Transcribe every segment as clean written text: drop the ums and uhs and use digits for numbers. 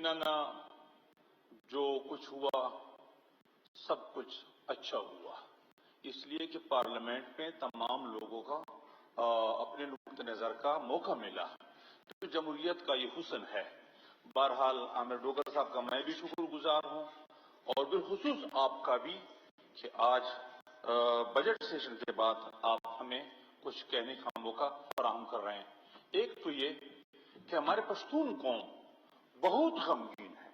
یقیناً جو کچھ ہوا سب کچھ اچھا ہوا، اس لیے کہ پارلیمنٹ میں تمام لوگوں کا اپنے نقطہ نظر کا موقع ملا، تو جمہوریت کا یہ حسن ہے۔ بہرحال عامر ڈوگر صاحب کا میں بھی شکر گزار ہوں، اور بالخصوص آپ کا بھی کہ آج بجٹ سیشن کے بعد آپ ہمیں کچھ کہنے کا موقع فراہم کر رہے ہیں۔ ایک تو یہ کہ ہمارے پشتون قوم بہت غمگین ہے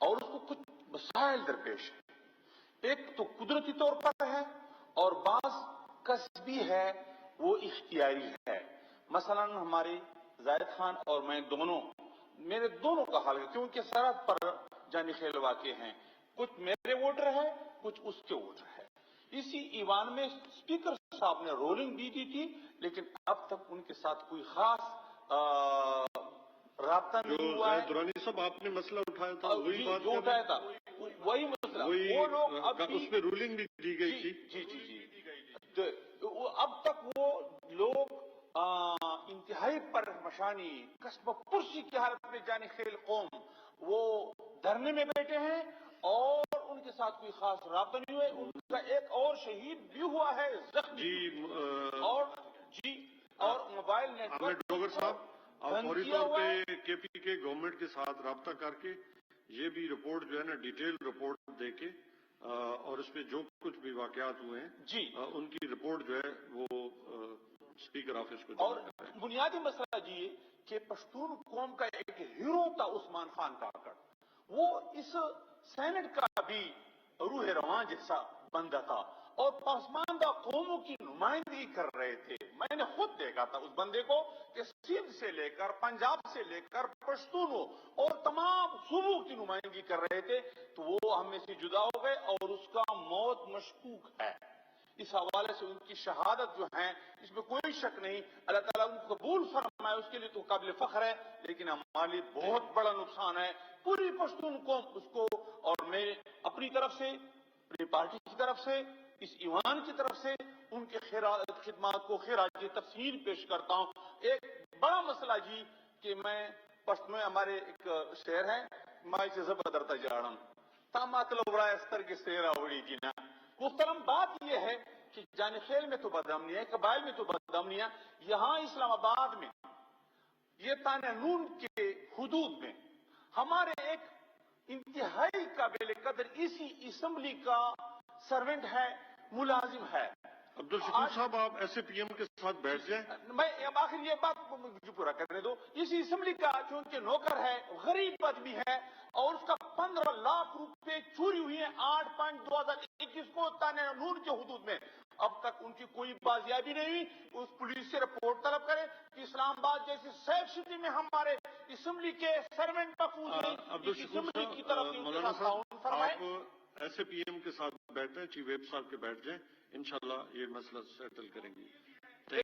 اور اس کو کچھ مسائل درپیش ہے۔ ایک تو قدرتی طور پر ہے اور بعض کسبی ہے، وہ اختیاری ہے۔ مثلا ہمارے زاہد خان اور میں میرے دونوں کا حال ہے، کیونکہ سرحد پر جانی خیل واقع ہیں، کچھ میرے ووٹر ہے کچھ اس کے ووٹر ہے۔ اسی ایوان میں اسپیکر صاحب نے رولنگ بھی دی تھی، لیکن اب تک ان کے ساتھ کوئی خاص رابطہ نہیں ہوا ہے۔ درانی صاحب آپ نے مسئلہ اٹھایا تھا، وہی بات جو اٹھایا تھا وہی مسئلہ، وہ لوگ اب اس میں رولنگ بھی دی گئی تھی۔ جی اب تک وہ لوگ انتہائی پر مشانی قصب پرسی کی حالت میں جانی خیل قوم وہ دھرنے میں بیٹھے ہیں اور ان کے ساتھ کوئی خاص رابطہ نہیں ہوئے۔ ان کا ایک اور شہید بھی ہوا ہے زخمی، اور موبائل نیٹ ورک ڈوگر صاحب آپ فوری طور پہ کے پی کے گورنمنٹ کے ساتھ رابطہ کر کے یہ بھی رپورٹ جو ہے نا ڈیٹیل رپورٹ دے کے اور اس پہ جو کچھ بھی واقعات ہوئے ہیں ان کی رپورٹ جو ہے وہ اسپیکر آفس کو اور بنیادی مسئلہ یہ کہ پشتون قوم کا ایک ہیرو تھا عثمان خان کاکڑ، وہ اس سینٹ کا بھی روح رواں جیسا بندہ تھا اور پسماندہ قوموں کی نمائندگی کر رہے تھے۔ میں نے خود دیکھا تھا اس بندے کو کہ سندھ سے لے کر پنجاب سے لے کر پشتونوں اور تمام صوبوں کی نمائندگی کر رہے تھے، تو وہ ہم میں سے جدا ہو گئے اور اس کا موت مشکوک ہے۔ اس حوالے سے ان کی شہادت جو ہے اس میں کوئی شک نہیں، اللہ تعالیٰ ان کو قبول فرمائے، اس کے لیے تو قابل فخر ہے، لیکن ہمارے لیے بہت بڑا نقصان ہے۔ پوری پشتون قوم اس کو، اور میں اپنی طرف سے، اپنی پارٹی کی طرف سے، اس ایوان کی طرف سے ان کے خدمات کو خراج تحسین پیش کرتا ہوں۔ ایک بڑا مسئلہ جی کہ میں پشتو میں ہمارے ایک شعر ہے، مائی سے زبردرتا جاڑم تا مطلب بڑا استر کے سیرا اڑی جی نا۔ محترم بات یہ ہے کہ جانی خیل میں تو بدامنی ہے، قبائل میں تو بدامنی ہے، یہاں اسلام آباد میں یہ تانون کے حدود میں ہمارے ایک انتہائی قابل قدر اسی اسمبلی کا سرونٹ ہے، ملازم ہے۔ عبد الشکور صاحب آپ ایسے پی ایم کے ساتھ بیٹھ جائیں۔ میں آخر یہ بات مجھے پورا کرنے دو۔ اس اسمبلی کا چونکہ نوکر ہے، غریب آدمی ہے اور اس کا 15 لاکھ روپے چوری ہوئی ہیں 8/5/2021 کو تانون کے حدود میں۔ اب تک ان کی کوئی بازیابی نہیں ہوئی۔ اس پولیس سے رپورٹ طلب کرے کہ اسلام آباد جیسی سیف سٹی میں ہمارے اسمبلی کے سرونٹ محفوظ نہیں، اسمبلی کی طرف مولانا صاحب آپ ایسے پی ایم کے ساتھ بیٹھیں، چیف ویب صاحب کے بیٹھ جائیں، انشاءاللہ یہ مسئلہ سیٹل کریں گے۔